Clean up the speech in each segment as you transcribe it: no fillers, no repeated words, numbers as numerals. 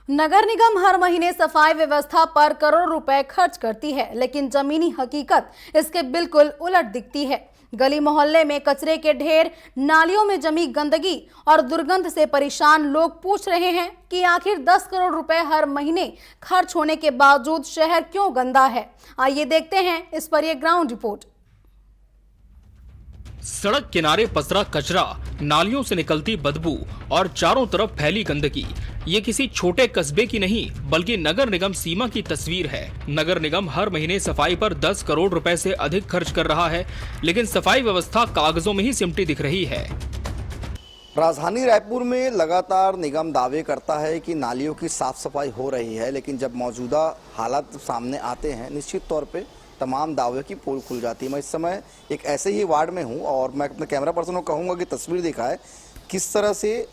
नगर निगम हर महीने सफाई व्यवस्था पर करोड़ रुपए खर्च करती है, लेकिन जमीनी हकीकत इसके बिल्कुल उलट दिखती है। गली मोहल्ले में कचरे के ढेर, नालियों में जमी गंदगी और दुर्गंध से परेशान लोग पूछ रहे हैं कि आखिर 10 करोड़ रुपए हर महीने खर्च होने के बावजूद शहर क्यों गंदा है। आइए देखते हैं इस पर यह ग्राउंड रिपोर्ट। सड़क किनारे पसरा कचरा, नालियों से निकलती बदबू और चारों तरफ फैली गंदगी, ये किसी छोटे कस्बे की नहीं बल्कि नगर निगम सीमा की तस्वीर है। नगर निगम हर महीने सफाई पर 10 करोड़ रुपए से अधिक खर्च कर रहा है, लेकिन सफाई व्यवस्था कागजों में ही सिमटी दिख रही है। राजधानी रायपुर में लगातार निगम दावे करता है कि नालियों की साफ सफाई हो रही है, लेकिन जब मौजूदा हालात सामने आते हैं निश्चित तौर पे तमाम दावे की पोल खुल जाती है। मैं इस समय एक ऐसे ही वार्ड में हूं और मैं अपने कैमरा पर्सन को कहूंगा कि तस्वीर दिखाए किस तरह से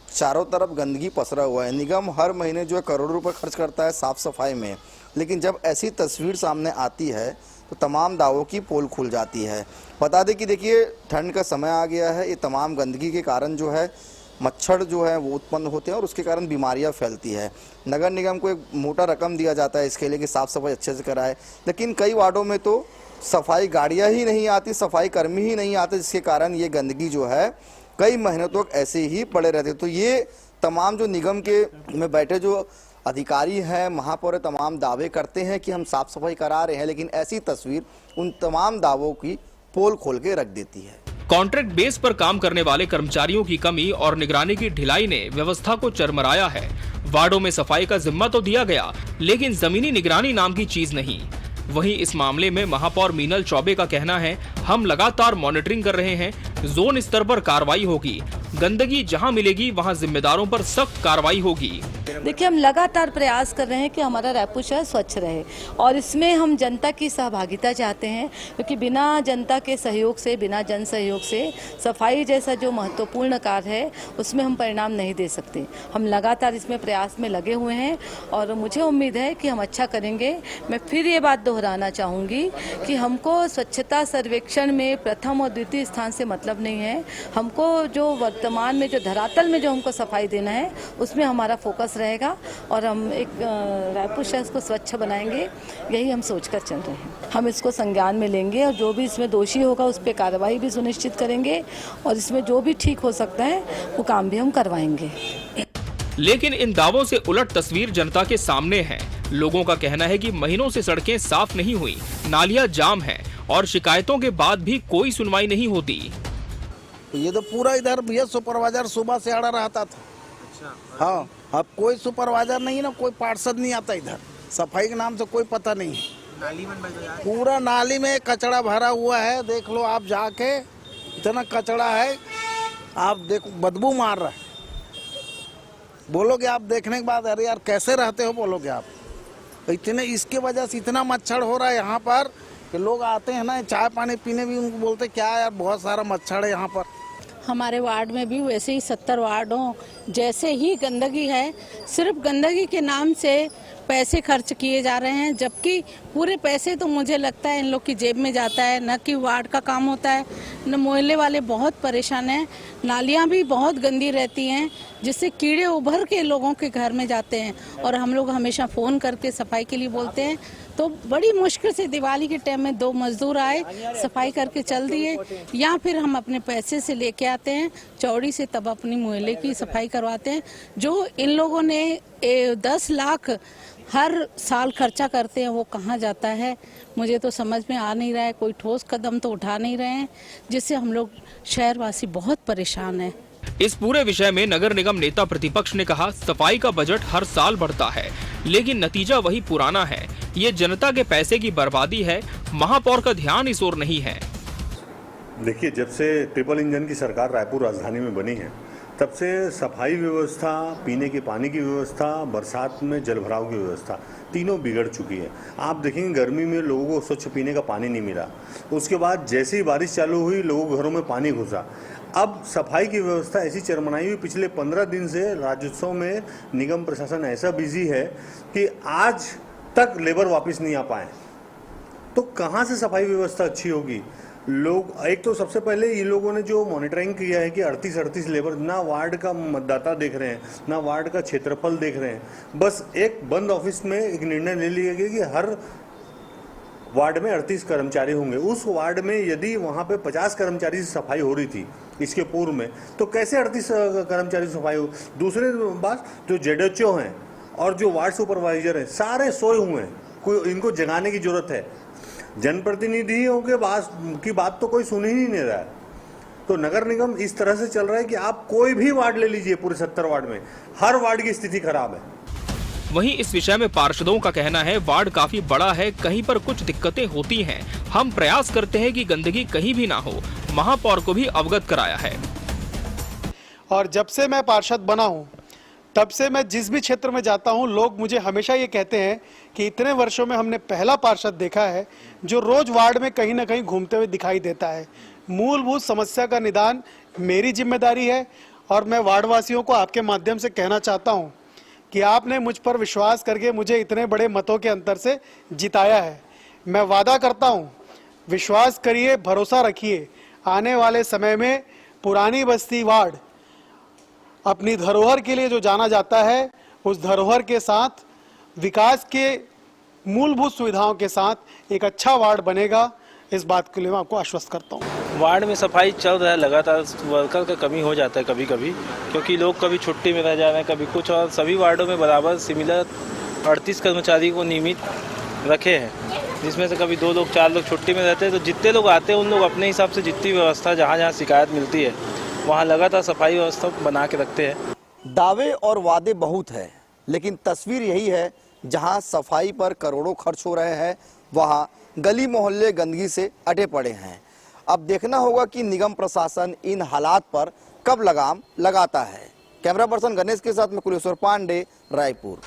चारों तरफ गंदगी पसरा हुआ है। निगम हर महीने जो है करोड़ों रुपए खर्च करता है साफ सफाई में, लेकिन जब ऐसी तस्वीर सामने आती है तो तमाम दावों की पोल खुल जाती है। बता दें कि देखिए ठंड का समय आ गया है, ये तमाम गंदगी के कारण जो है मच्छर जो है वो उत्पन्न होते हैं और उसके कारण बीमारियां फैलती है। नगर निगम को एक मोटा रकम दिया जाता है इसके लिए कि साफ़ सफाई अच्छे से कराए, लेकिन कई वार्डों में तो सफाई गाड़ियां ही नहीं आती, सफाई कर्मी ही नहीं आते, जिसके कारण ये गंदगी जो है कई महीनों तक ऐसे ही पड़े रहते। तो ये तमाम जो निगम के में बैठे जो अधिकारी हैं, महापौर तमाम दावे करते हैं कि हम साफ़ सफाई करा रहे हैं, लेकिन ऐसी तस्वीर उन तमाम दावों की पोल खोल के रख देती है। कॉन्ट्रैक्ट बेस पर काम करने वाले कर्मचारियों की कमी और निगरानी की ढिलाई ने व्यवस्था को चरमराया है। वार्डों में सफाई का जिम्मा तो दिया गया, लेकिन जमीनी निगरानी नाम की चीज नहीं। वहीं इस मामले में महापौर मीनल चौबे का कहना है, हम लगातार मॉनिटरिंग कर रहे हैं, जोन स्तर पर कार्रवाई होगी, गंदगी जहां मिलेगी वहां जिम्मेदारों पर सख्त कार्रवाई होगी। देखिए, हम लगातार प्रयास कर रहे हैं कि हमारा रायपुर शहर स्वच्छ रहे और इसमें हम जनता की सहभागिता चाहते हैं, क्योंकि बिना जनता के सहयोग से, बिना जन सहयोग से सफाई जैसा जो महत्वपूर्ण कार्य है उसमें हम परिणाम नहीं दे सकते। हम लगातार इसमें प्रयास में लगे हुए हैं और मुझे उम्मीद है कि हम अच्छा करेंगे। मैं फिर ये बात दोहराना चाहूँगी कि हमको स्वच्छता सर्वेक्षण में प्रथम और द्वितीय स्थान से मतलब नहीं है। हमको जो वर्तमान में जो धरातल में जो हमको सफाई देना है उसमें हमारा फोकस रहेगा और हम एक रायपुर शहर को स्वच्छ बनाएंगे, यही हम सोचकर चल रहे हैं। हम इसको संज्ञान में लेंगे और जो भी इसमें दोषी होगा उस पर कार्रवाई भी सुनिश्चित करेंगे और इसमें जो भी ठीक हो सकता है वो काम भी हम करवाएंगे। लेकिन इन दावों से उलट तस्वीर जनता के सामने है। लोगों का कहना है कि महीनों से सड़कें साफ नहीं हुई, नालियां जाम हैं और शिकायतों के बाद भी कोई सुनवाई नहीं होती। ये तो पूरा इधर भैया सुपरवाइजर सुबह से अड़ा रहता था। हाँ, अब कोई सुपरवाइजर नहीं ना, कोई पार्षद नहीं आता इधर। सफाई के नाम से कोई पता नहीं है। पूरा नाली में कचरा भरा हुआ है, देख लो आप जाके, इतना कचरा है, आप देखो बदबू मार रहा है। बोलोगे आप देखने के बाद अरे यार कैसे रहते हो, बोलोगे आप। इतने इसके वजह से इतना मच्छर हो रहा है यहाँ पर कि लोग आते हैं ना चाय पानी पीने भी, उनको बोलते क्या यार बहुत सारा मच्छर है यहाँ पर। हमारे वार्ड में भी वैसे ही 70 वार्डों जैसे ही गंदगी है। सिर्फ गंदगी के नाम से पैसे खर्च किए जा रहे हैं, जबकि पूरे पैसे तो मुझे लगता है इन लोग की जेब में जाता है, न कि वार्ड का काम होता है। न मोहल्ले वाले बहुत परेशान हैं, नालियां भी बहुत गंदी रहती हैं जिससे कीड़े उभर के लोगों के घर में जाते हैं और हम लोग हमेशा फ़ोन करके सफाई के लिए बोलते हैं। तो बड़ी मुश्किल से दिवाली के टाइम में 2 मजदूर आए, सफाई करके चल दिए, या फिर हम अपने पैसे से लेके आते हैं चौड़ी से, तब अपनी मोहल्ले की सफाई करवाते हैं। जो इन लोगों ने 10 लाख हर साल खर्चा करते हैं वो कहाँ जाता है, मुझे तो समझ में आ नहीं रहा है। कोई ठोस कदम तो उठा नहीं रहे हैं, जिससे हम लोग शहरवासी बहुत परेशान हैं। इस पूरे विषय में नगर निगम नेता प्रतिपक्ष ने कहा, सफाई का बजट हर साल बढ़ता है, लेकिन नतीजा वही पुराना है। ये जनता के पैसे की बर्बादी है, महापौर का ध्यान इस ओर नहीं है। देखिए, जब से ट्रिपल इंजन की सरकार रायपुर राजधानी में बनी है, तब से सफाई व्यवस्था, पीने के पानी की व्यवस्था, बरसात में जल भराव की व्यवस्था, तीनों बिगड़ चुकी है। आप देखेंगे गर्मी में लोगों को स्वच्छ पीने का पानी नहीं मिला, उसके बाद जैसे ही बारिश चालू हुई लोगों के घरों में पानी घुसा। अब सफाई की व्यवस्था ऐसी चरमराई हुई, पिछले 15 दिन से राज्योत्सव में निगम प्रशासन ऐसा बिजी है कि आज तक लेबर वापस नहीं आ पाए। तो कहाँ से सफाई व्यवस्था अच्छी होगी? लोग, एक तो सबसे पहले ये लोगों ने जो मॉनिटरिंग किया है कि 38 लेबर, ना वार्ड का मतदाता देख रहे हैं, ना वार्ड का क्षेत्रफल देख रहे हैं, बस एक बंद ऑफिस में एक निर्णय ले लिया गया कि हर वार्ड में 38 कर्मचारी होंगे। उस वार्ड में यदि वहाँ पे 50 कर्मचारी से सफाई हो रही थी इसके पूर्व में, तो कैसे 38 कर्मचारी से सफाई हो। दूसरी बात, जो जेडएचओ हैं और जो वार्ड सुपरवाइजर हैं सारे सोए हुए हैं, कोई इनको जगाने की जरूरत है। जनप्रतिनिधियों की बात तो कोई सुन ही नहीं रहा है। तो नगर निगम इस तरह से चल रहा है कि आप कोई भी वार्ड ले लीजिए, पूरे 70 वार्ड में हर वार्ड की स्थिति खराब है। वहीं इस विषय में पार्षदों का कहना है, वार्ड काफी बड़ा है, कहीं पर कुछ दिक्कतें होती हैं। हम प्रयास करते हैं कि गंदगी कहीं भी ना हो। महापौर को भी अवगत कराया है। और जब से मैं पार्षद बना हूं, तब से मैं जिस भी क्षेत्र में जाता हूं, लोग मुझे हमेशा ये कहते हैं कि इतने वर्षों में हमने पहला पार्षद देखा है जो रोज वार्ड में कहीं ना कहीं घूमते हुए दिखाई देता है। मूलभूत समस्या का निदान मेरी जिम्मेदारी है और मैं वार्डवासियों को आपके माध्यम से कहना चाहता हूं कि आपने मुझ पर विश्वास करके मुझे इतने बड़े मतों के अंतर से जिताया है। मैं वादा करता हूं, विश्वास करिए, भरोसा रखिए, आने वाले समय में पुरानी बस्ती वार्ड अपनी धरोहर के लिए जो जाना जाता है, उस धरोहर के साथ विकास के मूलभूत सुविधाओं के साथ एक अच्छा वार्ड बनेगा। इस बात के लिए मैं आपको आश्वस्त करता हूँ। वार्ड में सफाई चल रहा है लगातार, वर्कर का कमी हो जाता है कभी कभी, क्योंकि लोग कभी छुट्टी में रह जा रहे हैं, कभी कुछ, और सभी वार्डों में बराबर सिमिलर 38 कर्मचारी को नियमित रखे हैं, जिसमें से कभी 2 लोग 4 लोग छुट्टी में रहते हैं। तो जितने लोग आते हैं उन लोग अपने हिसाब से जितनी व्यवस्था जहाँ जहाँ शिकायत मिलती है वहाँ लगातार सफाई व्यवस्था बना के रखते हैं। दावे और वादे बहुत है, लेकिन तस्वीर यही है, जहां सफाई पर करोड़ों खर्च हो रहे हैं, वहां गली मोहल्ले गंदगी से अटे पड़े हैं। अब देखना होगा कि निगम प्रशासन इन हालात पर कब लगाम लगाता है। कैमरा पर्सन गणेश के साथ में कुलेश्वर पांडे, रायपुर।